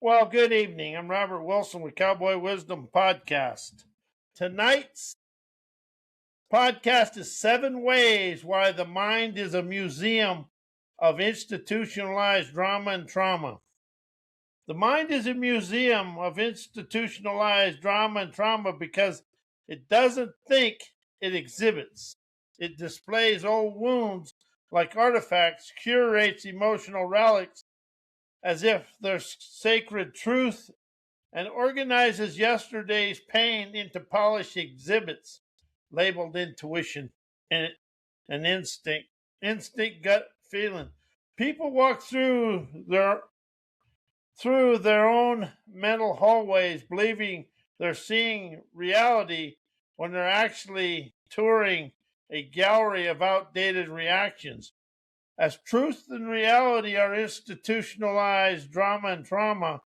Well, good evening. I'm Robert Wilson with Cowboy Wisdom Podcast. Tonight's podcast is 7 ways why the mind is a museum of institutionalized drama and trauma. The mind is a museum of institutionalized drama and trauma because it doesn't think, it exhibits. It displays old wounds like artifacts, curates emotional relics as if they're sacred truth, and organizes yesterday's pain into polished exhibits labeled intuition and an instinct gut feeling. People walk through their own mental hallways believing they're seeing reality when they're actually touring a gallery of outdated reactions. As truth and reality are institutionalized drama and trauma,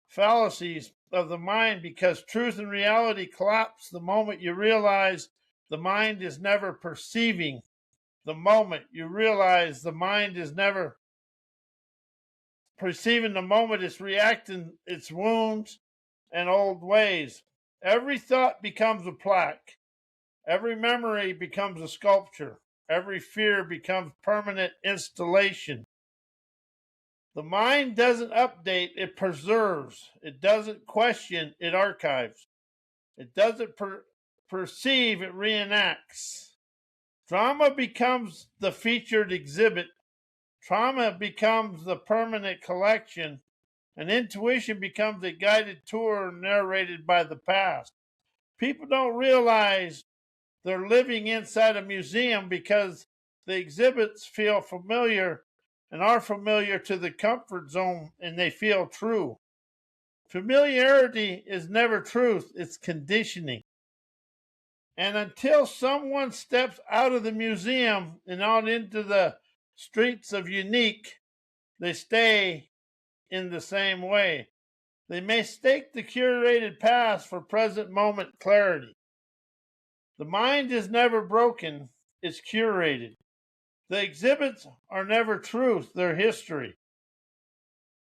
fallacies of the mind, because truth and reality collapse the moment you realize the mind is never perceiving. The moment you realize the mind is never perceiving, the moment it's reacting its wounds and old ways. Every thought becomes a plaque. Every memory becomes a sculpture. Every fear becomes permanent installation. The mind doesn't update, it preserves. It doesn't question, it archives. It doesn't perceive, it reenacts. Drama becomes the featured exhibit. Trauma becomes the permanent collection. And intuition becomes a guided tour narrated by the past. People don't realize they're living inside a museum because the exhibits feel familiar and are familiar to the comfort zone, and they feel true. Familiarity is never truth, it's conditioning. And until someone steps out of the museum and out into the streets of unique, they stay in the same way. They mistake the curated past for present moment clarity. The mind is never broken, it's curated. The exhibits are never truth, they're history.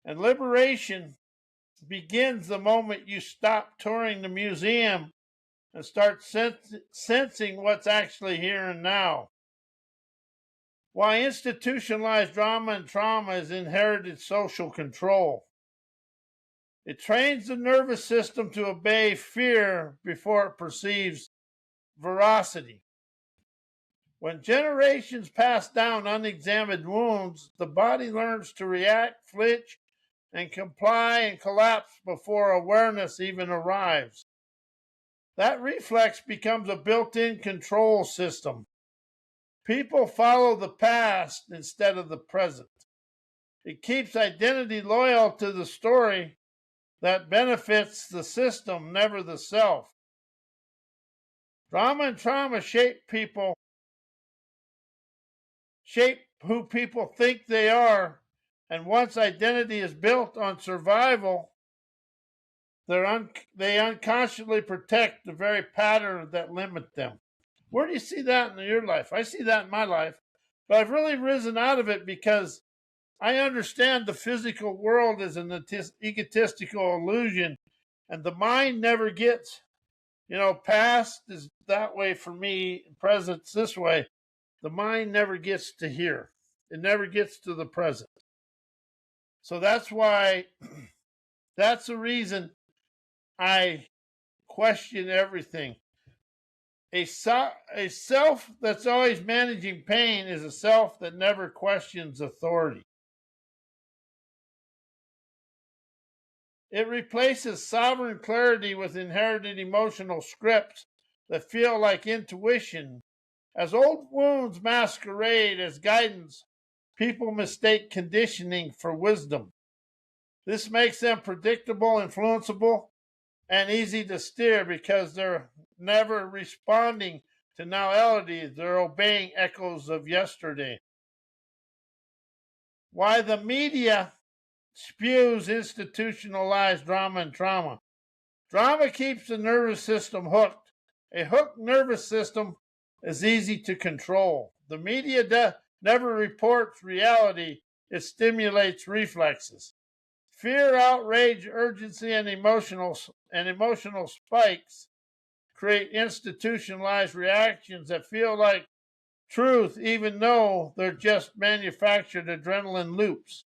And liberation begins the moment you stop touring the museum and start sensing what's actually here and now. Why institutionalized drama and trauma is inherited social control. It trains the nervous system to obey fear before it perceives veracity. When generations pass down unexamined wounds, the body learns to react, flinch, and comply and collapse before awareness even arrives. That reflex becomes a built-in control system. People follow the past instead of the present. It keeps identity loyal to the story that benefits the system, never the self. Drama and trauma shape who people think they are, and once identity is built on survival, they unconsciously protect the very pattern that limit them. Where do you see that in your life? I see that in my life, but I've really risen out of it because I understand the physical world is an egotistical illusion, and the mind never gets, past is that way for me, present's this way. The mind never gets to here. It never gets to the present. So that's why, that's the reason I question everything. A self that's always managing pain is a self that never questions authority. It replaces sovereign clarity with inherited emotional scripts that feel like intuition. As old wounds masquerade as guidance, people mistake conditioning for wisdom. This makes them predictable, influenceable, and easy to steer because they're never responding to nowadays. They're obeying echoes of yesterday. Why the media spews institutionalized drama and trauma. Drama keeps the nervous system hooked. A hooked nervous system is easy to control. The media never reports reality, it stimulates reflexes. fear, outrage, urgency, and emotional spikes create institutionalized reactions that feel like truth, even though they're just manufactured adrenaline loops.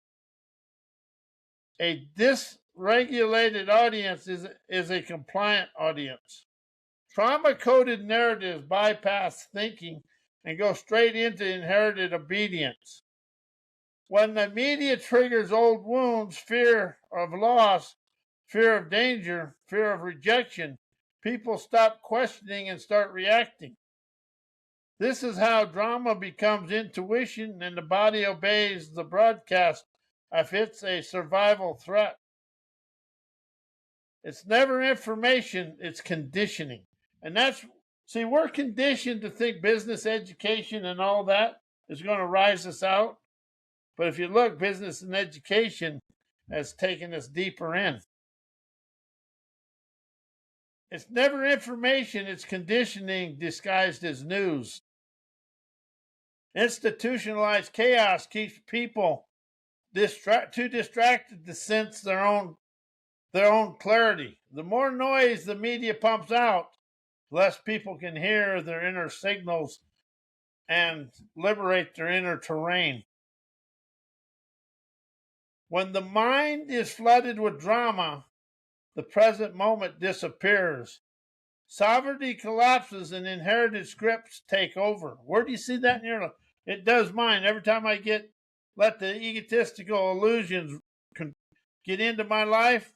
A dysregulated audience is a compliant audience. Trauma-coded narratives bypass thinking and go straight into inherited obedience. When the media triggers old wounds, fear of loss, fear of danger, fear of rejection, people stop questioning and start reacting. This is how drama becomes intuition and the body obeys the broadcast if it's a survival threat. It's never information, it's conditioning. And we're conditioned to think business education and all that is going to rise us out. But if you look, business and education has taken us deeper in. It's never information, it's conditioning disguised as news. Institutionalized chaos keeps people too distracted to sense their own clarity. The more noise the media pumps out, less people can hear their inner signals and liberate their inner terrain. When the mind is flooded with drama, the present moment disappears. Sovereignty collapses and inherited scripts take over. Where do you see that in your life? It does mine. Every time I let the egotistical illusions get into my life,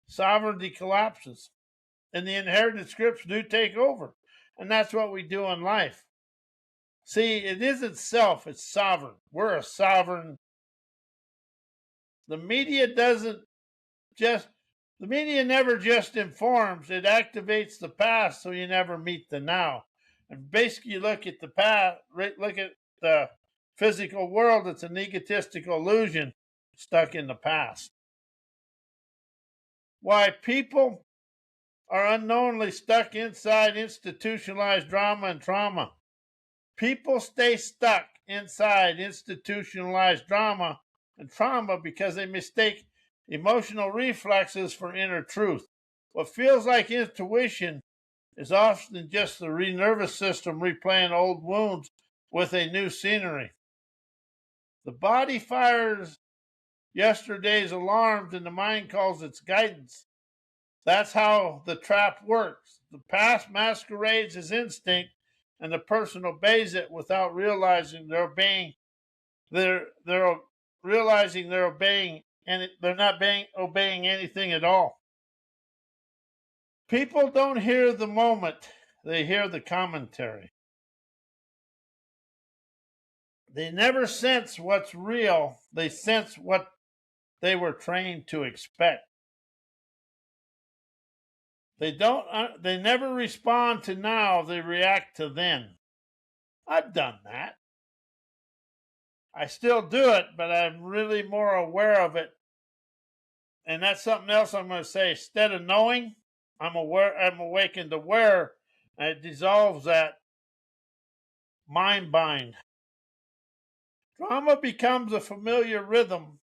sovereignty collapses. And the inherited scripts do take over. And that's what we do in life. See, it isn't self, it's sovereign. We're a sovereign. The media never just informs, it activates the past so you never meet the now. And basically you look at the past, look at the physical world, it's an egotistical illusion stuck in the past. Why people are unknowingly stuck inside institutionalized drama and trauma. People stay stuck inside institutionalized drama and trauma because they mistake emotional reflexes for inner truth. What feels like intuition is often just the nervous system replaying old wounds with a new scenery. The body fires yesterday's alarms and the mind calls its guidance. That's how the trap works. The past masquerades as instinct and the person obeys it without realizing they're obeying. They're realizing they're obeying, and they're not obeying anything at all. People don't hear the moment, they hear the commentary. They never sense what's real, they sense what they were trained to expect. They never respond to now, they react to then. I've done that. I still do it, but I'm really more aware of it. And that's something else I'm going to say. Instead of knowing, I'm awakened aware, and it dissolves that mind bind. Trauma becomes a familiar rhythm.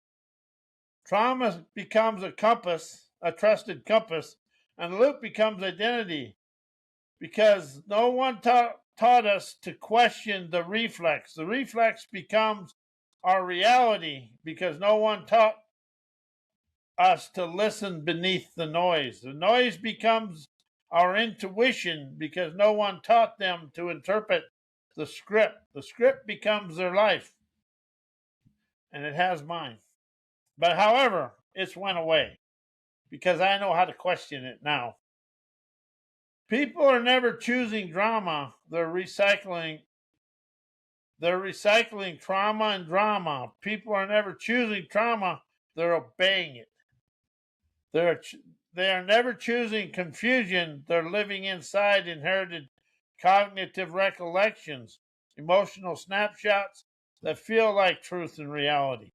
Trauma becomes a compass, a trusted compass, and loop becomes identity because no one taught us to question the reflex. The reflex becomes our reality because no one taught us to listen beneath the noise. The noise becomes our intuition because no one taught them to interpret the script. The script becomes their life, and it has mine. But however, it's went away because I know how to question it now. People are never choosing drama, they're recycling. They're recycling trauma and drama. People are never choosing trauma, they're obeying it. They are never choosing confusion, they're living inside inherited cognitive recollections, emotional snapshots that feel like truth and reality.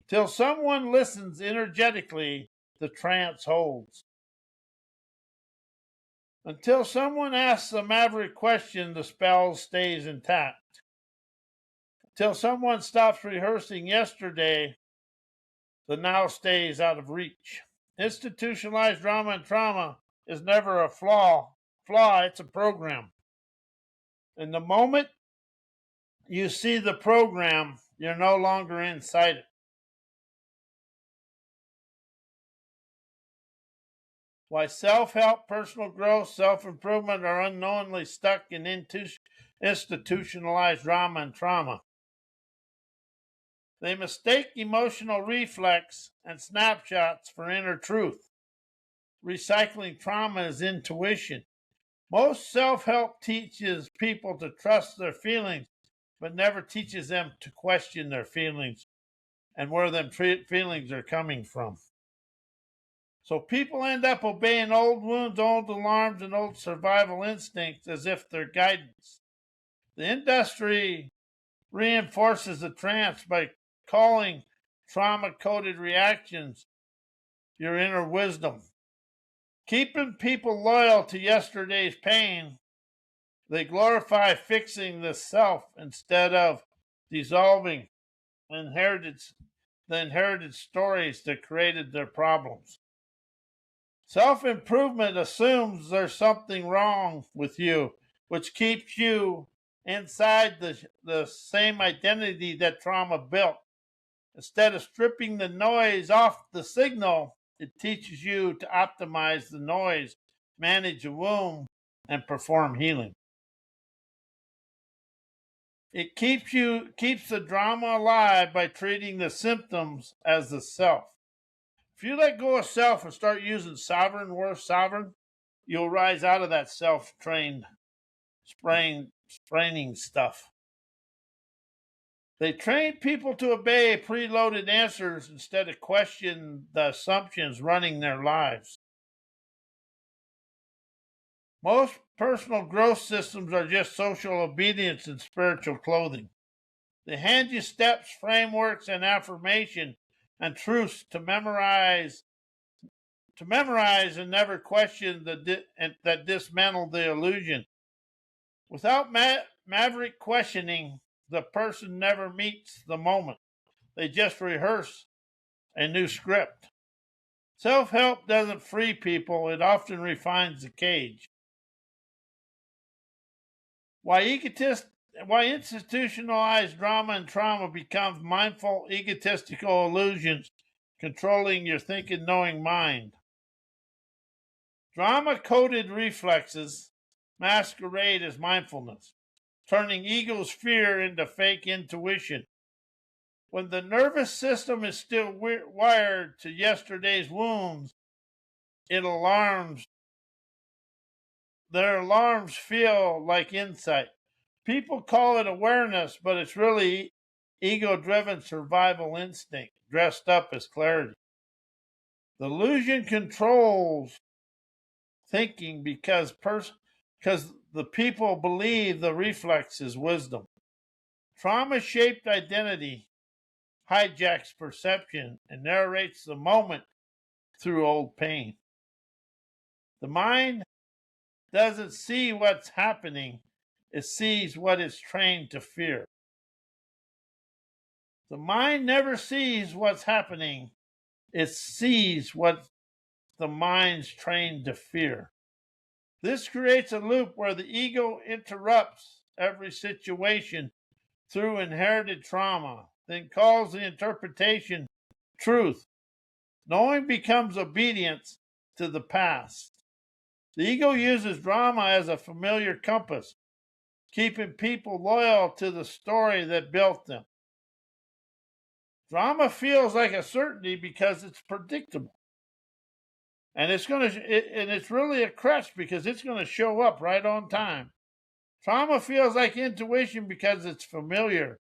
Till someone listens energetically, the trance holds. Until someone asks the maverick question, the spell stays intact. Until someone stops rehearsing yesterday, The now stays out of reach. Institutionalized drama and trauma is never a flaw, it's a program. And the moment you see the program, you're no longer inside it. Why self-help, personal growth, self-improvement are unknowingly stuck in institutionalized drama and trauma. They mistake emotional reflex and snapshots for inner truth. Recycling trauma as intuition. Most self-help teaches people to trust their feelings, but never teaches them to question their feelings and where them feelings are coming from. So people end up obeying old wounds, old alarms, and old survival instincts as if they're guidance. The industry reinforces the trance by calling trauma-coded reactions your inner wisdom. Keeping people loyal to yesterday's pain, they glorify fixing the self instead of dissolving the inherited stories that created their problems. Self-improvement assumes there's something wrong with you, which keeps you inside the same identity that trauma built. Instead of stripping the noise off the signal, it teaches you to optimize the noise, manage a wound, and perform healing. It keeps the drama alive by treating the symptoms as the self. If you let go of self and start using sovereign worth sovereign, you'll rise out of that self-trained spraining stuff. They train people to obey preloaded answers instead of question the assumptions running their lives. Most personal growth systems are just social obedience in spiritual clothing. They hand you steps, frameworks, and affirmation and truths to memorize and never question that dismantle the illusion. Without maverick questioning, the person never meets the moment. They just rehearse a new script. Self-help doesn't free people, it often refines the cage. Why institutionalized drama and trauma becomes mindful, egotistical illusions controlling your thinking, knowing mind. Drama-coded reflexes masquerade as mindfulness, turning ego's fear into fake intuition. When the nervous system is still wired to yesterday's wounds, their alarms feel like insight. People call it awareness, but it's really ego-driven survival instinct dressed up as clarity. The illusion controls thinking because the people believe the reflex is wisdom. Trauma-shaped identity hijacks perception and narrates the moment through old pain. The mind doesn't see what's happening, it sees what it's trained to fear. The mind never sees what's happening, it sees what the mind's trained to fear. This creates a loop where the ego interrupts every situation through inherited trauma, then calls the interpretation truth. Knowing becomes obedience to the past. The ego uses drama as a familiar compass, keeping people loyal to the story that built them. Drama feels like a certainty because it's predictable. And it's really a crutch because it's going to show up right on time. Trauma feels like intuition because it's familiar.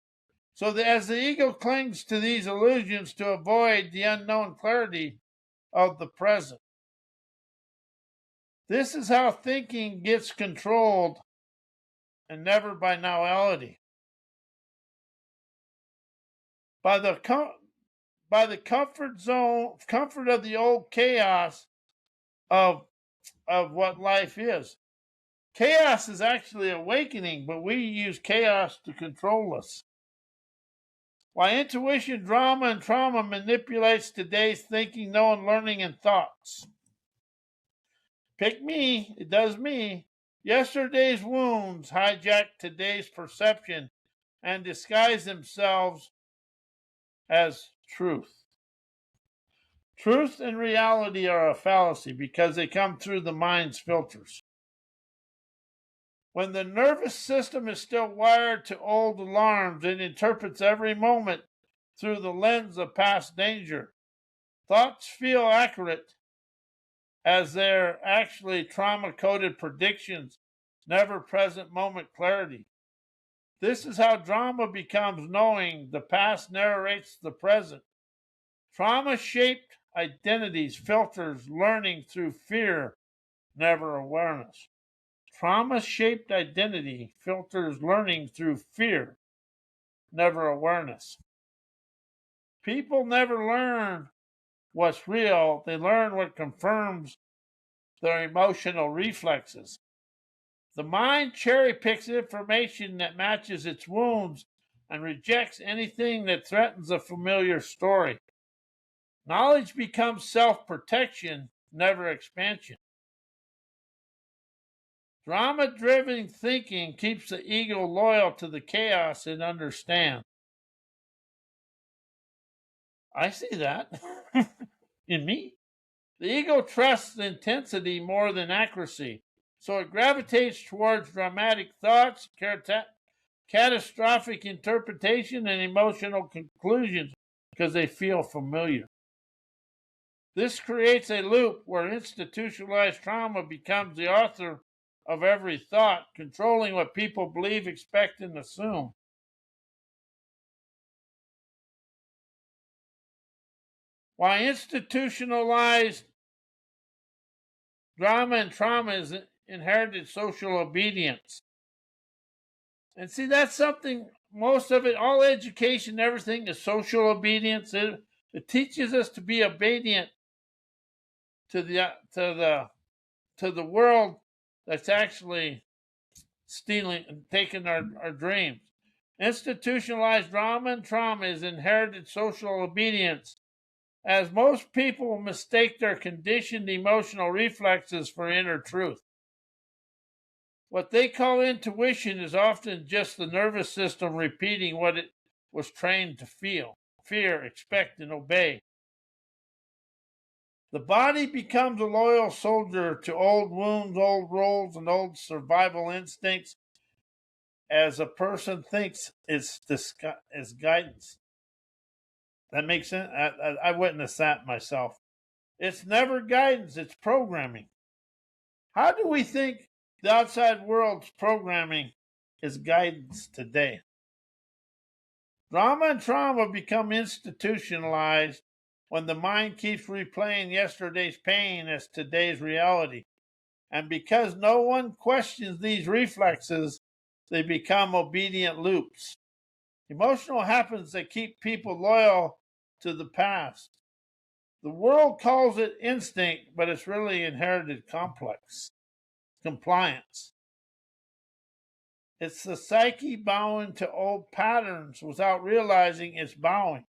So as the ego clings to these illusions to avoid the unknown clarity of the present. This is how thinking gets controlled and never by noality. By the comfort of the old chaos of what life is. Chaos is actually awakening, but we use chaos to control us. Why intuition, drama, and trauma manipulates today's thinking, knowing, learning, and thoughts. Pick me, it does me. Yesterday's wounds hijack today's perception and disguise themselves as truth. Truth and reality are a fallacy because they come through the mind's filters. When the nervous system is still wired to old alarms, it interprets every moment through the lens of past danger. Thoughts feel accurate as they're actually trauma-coded predictions, never present moment clarity. This is how drama becomes knowing. The past narrates the present. Trauma-shaped identities filters learning through fear, never awareness. Trauma-shaped identity filters learning through fear, never awareness. People never learn what's real. They learn what confirms their emotional reflexes. The mind cherry picks information that matches its wounds and rejects anything that threatens a familiar story. Knowledge becomes self-protection, never expansion. Drama-driven thinking keeps the ego loyal to the chaos it understands. I see that in me. The ego trusts intensity more than accuracy, so it gravitates towards dramatic thoughts, catastrophic interpretation, and emotional conclusions because they feel familiar. This creates a loop where institutionalized trauma becomes the author of every thought, controlling what people believe, expect, and assume. Why institutionalized drama and trauma is inherited social obedience. And see, that's something, most of it, all education, everything is social obedience. It teaches us to be obedient to the world that's actually stealing and taking our dreams. Institutionalized drama and trauma is inherited social obedience, as most people mistake their conditioned emotional reflexes for inner truth. What they call intuition is often just the nervous system repeating what it was trained to feel, fear, expect, and obey. The body becomes a loyal soldier to old wounds, old roles, and old survival instincts as a person thinks it's guidance. That makes sense? I witnessed that myself. It's never guidance, it's programming. How do we think the outside world's programming is guidance today? Drama and trauma become institutionalized when the mind keeps replaying yesterday's pain as today's reality. And because no one questions these reflexes, they become obedient loops. Emotional habits that keep people loyal to the past. The world calls it instinct, but it's really inherited compliance. It's the psyche bowing to old patterns without realizing it's bowing.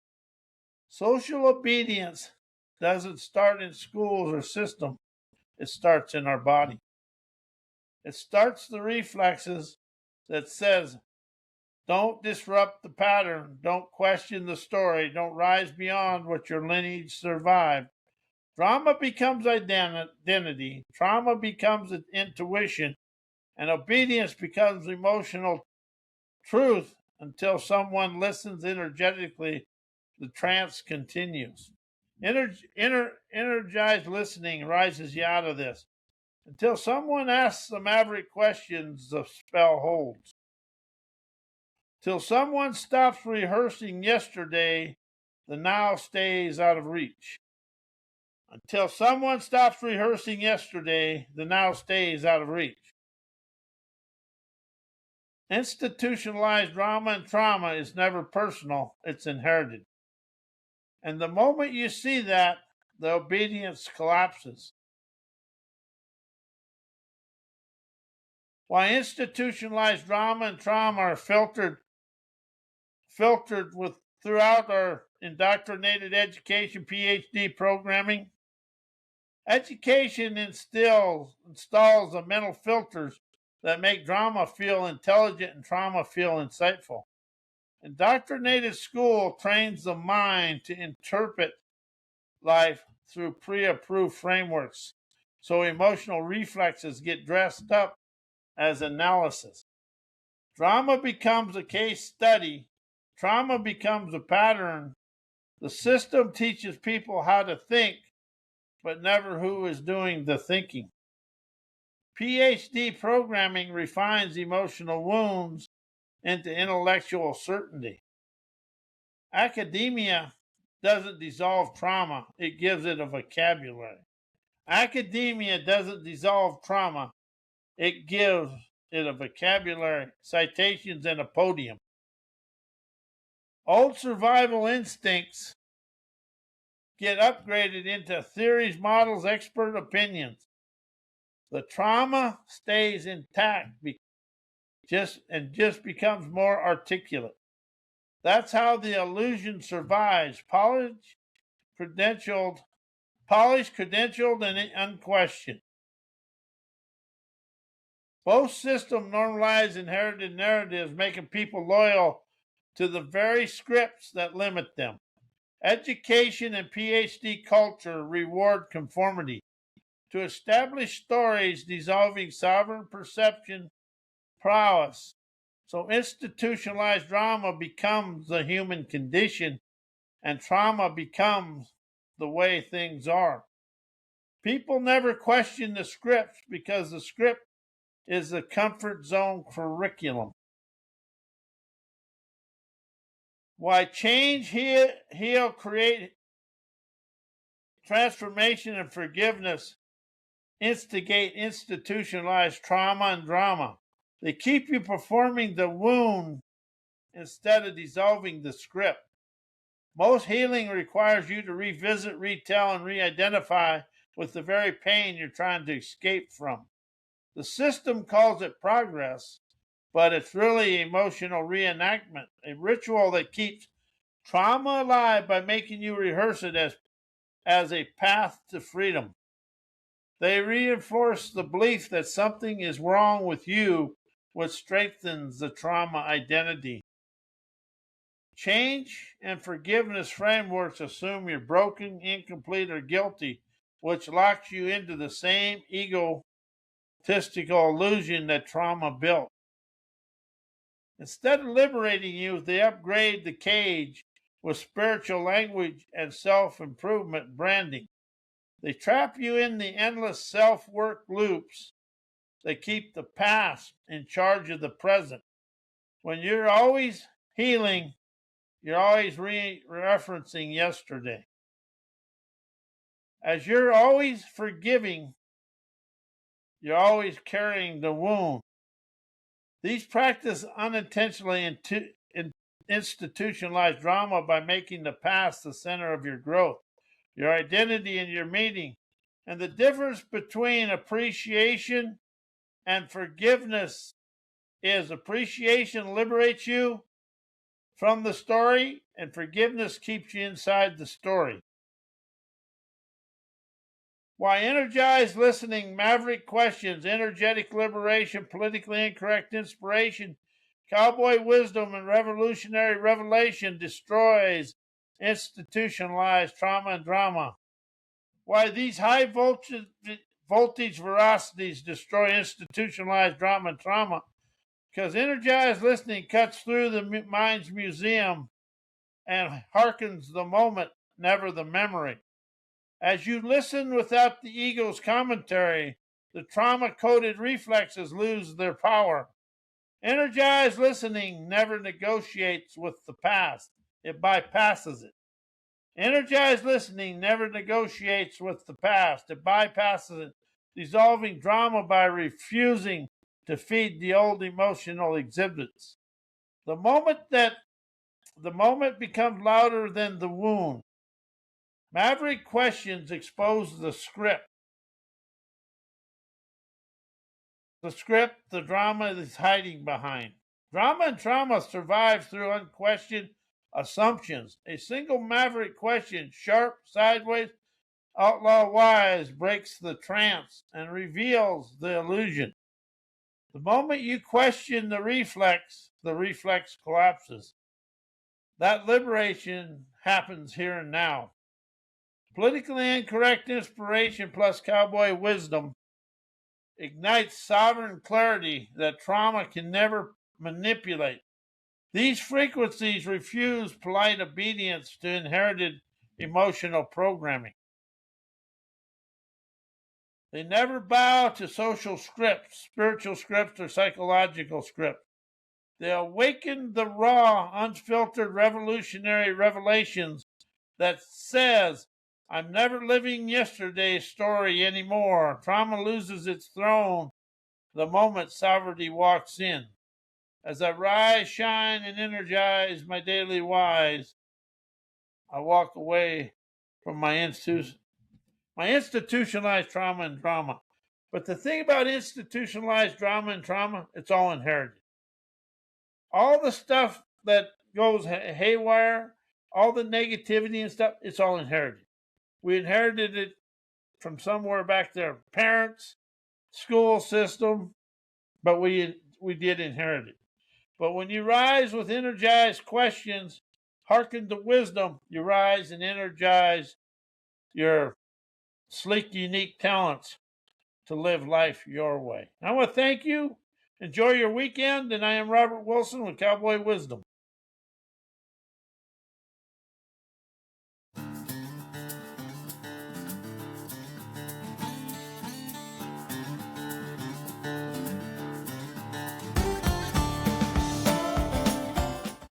Social obedience doesn't start in schools or systems. It starts in our body. It starts the reflexes that says, don't disrupt the pattern, don't question the story, don't rise beyond what your lineage survived. Drama becomes identity, trauma becomes intuition, and obedience becomes emotional truth until someone listens energetically. The trance continues. Energized listening rises you out of this. Until someone asks the maverick questions, the spell holds. Till someone stops rehearsing yesterday, the now stays out of reach. Until someone stops rehearsing yesterday, the now stays out of reach. Institutionalized drama and trauma is never personal, it's inherited. And the moment you see that, the obedience collapses. Why institutionalized drama and trauma are filtered with throughout our indoctrinated education PhD programming. Education installs the mental filters that make drama feel intelligent and trauma feel insightful. Indoctrinated school trains the mind to interpret life through pre-approved frameworks, so emotional reflexes get dressed up as analysis. Drama becomes a case study. Trauma becomes a pattern. The system teaches people how to think, but never who is doing the thinking. PhD programming refines emotional wounds into intellectual certainty. Academia doesn't dissolve trauma, it gives it a vocabulary. Academia doesn't dissolve trauma, it gives it a vocabulary, citations, and a podium. Old survival instincts get upgraded into theories, models, expert opinions. The trauma stays intact just becomes more articulate. That's how the illusion survives, credentialed, and unquestioned. Both systems normalize inherited narratives, making people loyal to the very scripts that limit them. Education and PhD culture reward conformity to establish stories dissolving sovereign perception prowess. So institutionalized drama becomes the human condition, and trauma becomes the way things are. People never question the scripts because the script is the comfort zone curriculum. Why change, heal, create transformation and forgiveness instigate institutionalized trauma and drama. They keep you performing the wound instead of dissolving the script. Most healing requires you to revisit, retell, and re-identify with the very pain you're trying to escape from. The system calls it progress, but it's really emotional reenactment, a ritual that keeps trauma alive by making you rehearse it as a path to freedom. They reinforce the belief that something is wrong with you, which strengthens the trauma identity. Change and forgiveness frameworks assume you're broken, incomplete, or guilty, which locks you into the same egotistical illusion that trauma built. Instead of liberating you, they upgrade the cage with spiritual language and self-improvement branding. They trap you in the endless self-work loops that keep the past in charge of the present. When you're always healing, you're always referencing yesterday. As you're always forgiving, you're always carrying the wound. These practices unintentionally institutionalize drama by making the past the center of your growth, your identity, and your meaning. And the difference between appreciation and forgiveness is appreciation liberates you from the story, and forgiveness keeps you inside the story. Why energized listening, maverick questions, energetic liberation, politically incorrect inspiration, cowboy wisdom, and revolutionary revelation destroys institutionalized trauma and drama. Why these high voltage velocities destroy institutionalized drama and trauma? Because energized listening cuts through the mind's museum and hearkens the moment, never the memory. As you listen without the ego's commentary, the trauma-coded reflexes lose their power. Energized listening never negotiates with the past. It bypasses it. Energized listening never negotiates with the past. It bypasses it, dissolving drama by refusing to feed the old emotional exhibits. The moment becomes louder than the wound. Maverick questions expose the script. The script the drama is hiding behind. Drama and trauma survive through unquestioned, assumptions. A single maverick question, sharp, sideways, outlaw wise, breaks the trance and reveals the illusion. The moment you question the reflex collapses. That liberation happens here and now. Politically incorrect inspiration plus cowboy wisdom ignites sovereign clarity that trauma can never manipulate. These frequencies refuse polite obedience to inherited emotional programming. They never bow to social scripts, spiritual scripts, or psychological scripts. They awaken the raw, unfiltered, revolutionary revelations that says, I'm never living yesterday's story anymore. Trauma loses its throne the moment sovereignty walks in. As I rise, shine, and energize my daily wise, I walk away from my institutionalized trauma and drama. But the thing about institutionalized drama and trauma, it's all inherited. All the stuff that goes haywire, all the negativity and stuff, it's all inherited. We inherited it from somewhere back there, parents, school system, but we did inherit it. But when you rise with energized questions, hearken to wisdom, you rise and energize your sleek, unique talents to live life your way. I want to thank you. Enjoy your weekend, and I am Robert Wilson with Cowboy Wisdom.